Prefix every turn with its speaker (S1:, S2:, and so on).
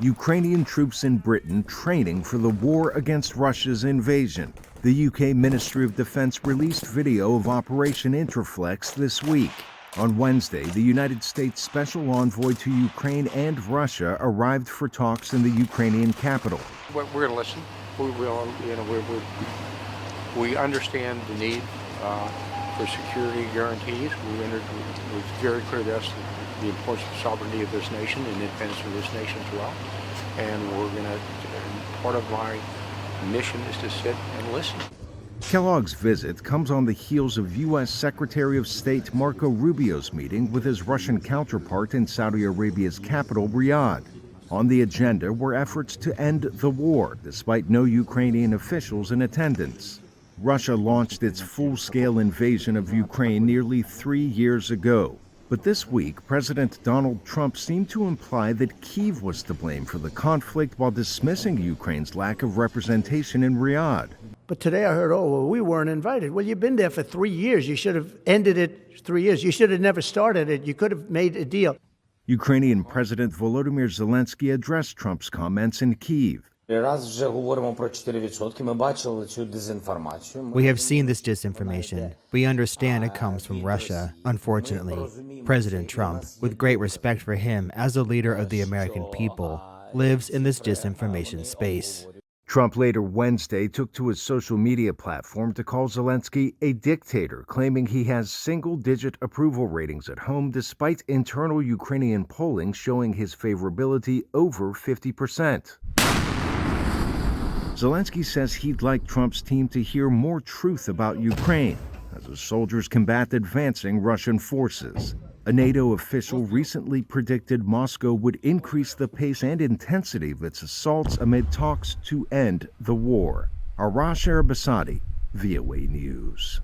S1: Ukrainian troops in Britain training for the war against Russia's invasion. The UK Ministry of Defense released video of Operation Interflex this week. On Wednesday, the United States Special Envoy to Ukraine and Russia arrived for talks in the Ukrainian capital.
S2: We're going to listen. We understand the need for security guarantees. It was very clear to us the importance of sovereignty of this nation and independence of this nation as well. And part of my mission is to sit and listen.
S1: Kellogg's visit comes on the heels of U.S. Secretary of State Marco Rubio's meeting with his Russian counterpart in Saudi Arabia's capital, Riyadh. On the agenda were efforts to end the war, despite no Ukrainian officials in attendance. Russia launched its full-scale invasion of Ukraine nearly 3 years ago. But this week, President Donald Trump seemed to imply that Kyiv was to blame for the conflict while dismissing Ukraine's lack of representation in Riyadh.
S3: But today I heard, we weren't invited. Well, you've been there for 3 years. You should have ended it 3 years. You should have never started it. You could have made a deal.
S1: Ukrainian President Volodymyr Zelensky addressed Trump's comments in Kyiv.
S4: We have
S5: seen this disinformation. We understand it comes from Russia. Unfortunately, President Trump, with great respect for him as a leader of the American people, lives in this disinformation space.
S1: Trump later Wednesday took to his social media platform to call Zelensky a dictator, claiming he has single-digit approval ratings at home despite internal Ukrainian polling showing his favorability over 50%. Zelensky says he'd like Trump's team to hear more truth about Ukraine as the soldiers combat advancing Russian forces. A NATO official recently predicted Moscow would increase the pace and intensity of its assaults amid talks to end the war. Arash, Arabasadi, VOA News.